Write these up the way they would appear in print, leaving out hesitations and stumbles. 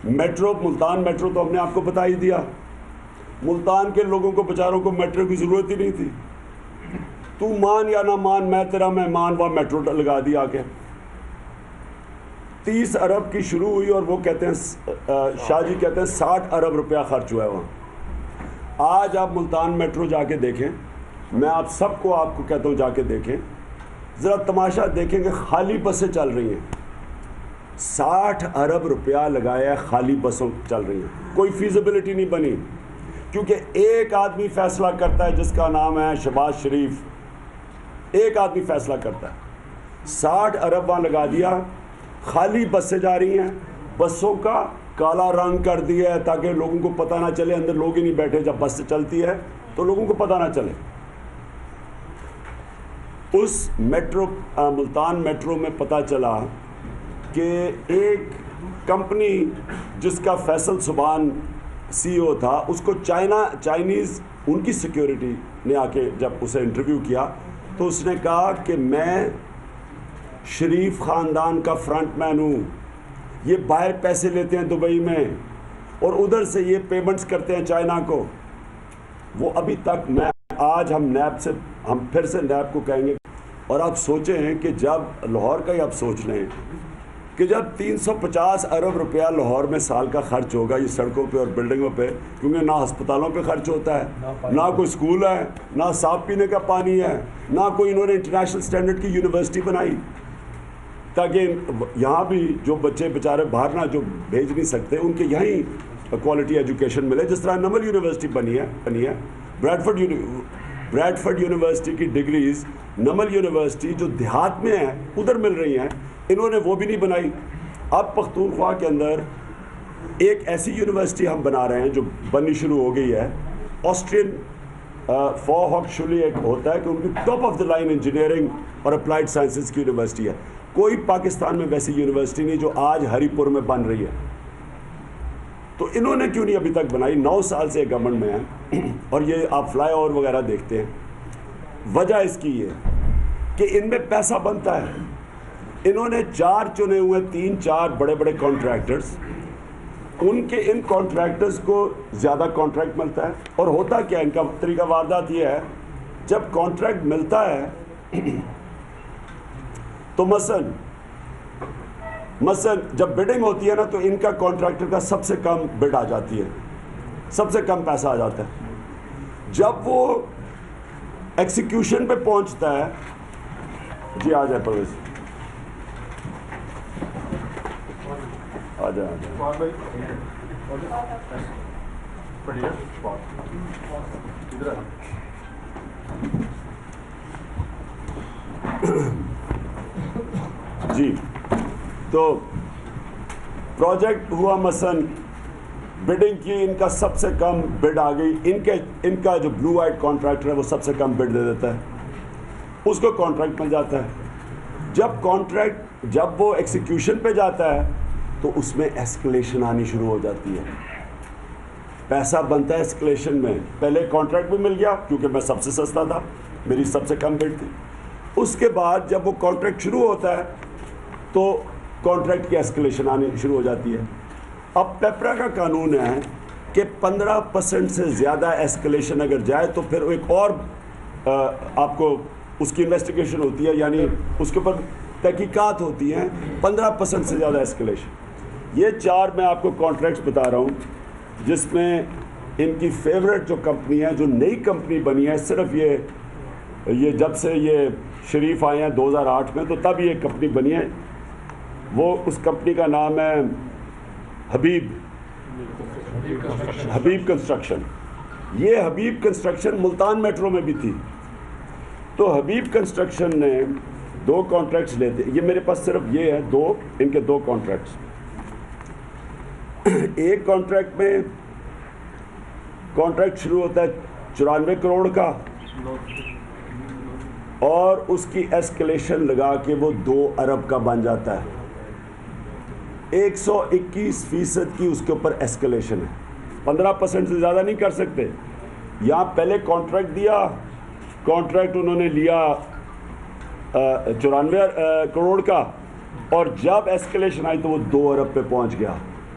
Metro, Multan metro تو ہم نے آپ کو بتا ہی دیا. ملتان کے لوگوں کو بیچاروں کو میٹرو کی ضرورت ہی نہیں تھی. تو مان یا نہ مان، میں تیرا مہمان، وہاں میٹرو لگا دی آ کے. 30 ارب کی شروع ہوئی اور وہ کہتے ہیں شاہ جی کہتے ہیں 60 ارب روپیہ خرچ ہوا ہے وہاں. آج آپ ملتان میٹرو جا کے دیکھیں، میں آپ سب کو کہتا ہوں جا کے دیکھیں، ذرا تماشا دیکھیں کہ خالی بسیں چل رہی ہیں. 60 ارب روپیہ لگایا ہے، خالی بسوں چل رہی ہیں. کوئی فیزیبلٹی نہیں بنی، کیونکہ ایک آدمی فیصلہ کرتا ہے جس کا نام ہے شہباز شریف. ایک آدمی فیصلہ کرتا ہے. 60 ارب وہاں لگا دیا، خالی بسیں جا رہی ہیں. بسوں کا کالا رنگ کر دیا ہے تاکہ لوگوں کو پتہ نہ چلے، اندر لوگ ہی نہیں بیٹھے. جب بس چلتی ہے تو لوگوں کو پتہ نہ چلے. اس میٹرو ملتان میٹرو میں پتہ چلا کہ ایک کمپنی جس کا فیصل سبحان سی او تھا، اس کو چائنیز ان کی سیکیورٹی نے آ کے جب اسے انٹرویو کیا تو اس نے کہا کہ میں شریف خاندان کا فرنٹ مین ہوں. یہ باہر پیسے لیتے ہیں دبئی میں اور ادھر سے یہ پیمنٹس کرتے ہیں چائنا کو. وہ ابھی تک آج ہم پھر سے نیب کو کہیں گے. اور آپ سوچیں ہیں کہ جب لاہور کا ہی آپ سوچ لیں کہ جب 350 ارب روپیہ لاہور میں سال کا خرچ ہوگا یہ سڑکوں پہ اور بلڈنگوں پہ، کیونکہ نہ ہسپتالوں پہ خرچ ہوتا ہے، نہ کوئی اسکول ہے، نہ صاف پینے کا پانی ہے، نہ کوئی انہوں نے انٹرنیشنل سٹینڈرڈ کی یونیورسٹی بنائی تاکہ یہاں بھی جو بچے بیچارے باہر نہ جو بھیج نہیں سکتے ان کے یہیں کوالٹی ایجوکیشن ملے. جس طرح نمل یونیورسٹی بنی ہے بریڈفرڈ یونیورسٹی کی ڈگریز نمل یونیورسٹی جو دیہات میں ہے ادھر مل رہی ہیں، انہوں نے وہ بھی نہیں بنائی. اب پختونخوا کے اندر ایک ایسی یونیورسٹی ہم بنا رہے ہیں جو بننی شروع ہو گئی ہے. آسٹرین فوہک شولی ایک ہوتا ہے کہ ان کی top of the line engineering اور اپلائیڈ سائنسز کی یونیورسٹی ہے. کوئی پاکستان میں ویسی یونیورسٹی نہیں جو آج ہری پور میں بن رہی ہے. تو انہوں نے کیوں نہیں ابھی تک بنائی؟ 9 سال سے گورنمنٹ میں ہیں اور یہ آپ فلائی اوور وغیرہ دیکھتے ہیں. وجہ اس کی یہ کہ ان میں پیسہ بنتا ہے. انہوں نے 4 چنے ہوئے 3-4 بڑے بڑے کانٹریکٹرز، ان کانٹریکٹرز کو زیادہ کانٹریکٹ ملتا ہے. اور ہوتا کیا ان کا طریقہ واردات یہ ہے، جب کانٹریکٹ ملتا ہے تو مثلا جب بڈنگ ہوتی ہے نا تو ان کا کانٹریکٹر کا سب سے کم بڈ آ جاتی ہے، سب سے کم پیسہ آ جاتا ہے. جب وہ ایکسیکیوشن پہ پہنچتا ہے، جی آ جائے پرویز، آ جائے جی. تو پروجیکٹ ہوا مثلا بڈنگ کی، ان کا سب سے کم بڈ آ گئی. ان کا جو بلو آئٹ کانٹریکٹر ہے وہ سب سے کم بڈ دے دیتا ہے، اس کو کانٹریکٹ مل جاتا ہے. جب وہ ایکسیکیوشن پہ جاتا ہے تو اس میں ایسکلیشن آنی شروع ہو جاتی ہے. پیسہ بنتا ہے ایسکلیشن میں. پہلے کانٹریکٹ بھی مل گیا کیونکہ میں سب سے سستا تھا، میری سب سے کم بڈ تھی. اس کے بعد جب وہ کانٹریکٹ شروع ہوتا ہے تو کانٹریکٹ کی ایسکلیشن آنی شروع ہو جاتی ہے. اب پیپرا کا قانون ہے کہ 15% سے زیادہ ایسکلیشن اگر جائے تو پھر ایک اور آپ کو اس کی انویسٹیگیشن ہوتی ہے، یعنی اس کے اوپر تحقیقات ہوتی ہیں. 15% سے زیادہ ایسکلیشن. یہ 4 میں آپ کو کانٹریکٹس بتا رہا ہوں جس میں ان کی فیوریٹ جو کمپنی ہے، جو نئی کمپنی بنی ہے صرف یہ جب سے یہ شریف آئے ہیں 2008 میں تو تب یہ کمپنی بنی ہے. وہ اس کمپنی کا نام ہے حبیب کنسٹرکشن. یہ حبیب کنسٹرکشن ملتان میٹرو میں بھی تھی. تو حبیب کنسٹرکشن نے 2 کانٹریکٹس لیتے، یہ میرے پاس صرف یہ ہے 2، ان کے 2 کانٹریکٹس. ایک کانٹریکٹ میں کانٹریکٹ شروع ہوتا ہے 94 کروڑ کا اور اس کی ایسکلیشن لگا کے وہ 2 ارب کا بن جاتا ہے. 121% کی اس کے اوپر ایسکلیشن ہے. 15% سے زیادہ نہیں کر سکتے. یہاں پہلے کانٹریکٹ دیا، کانٹریکٹ انہوں نے لیا 94 کروڑ کا اور جب ایسکلیشن آئی تو وہ 2 ارب پہ پہنچ گیا.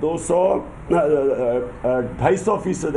250%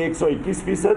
121%,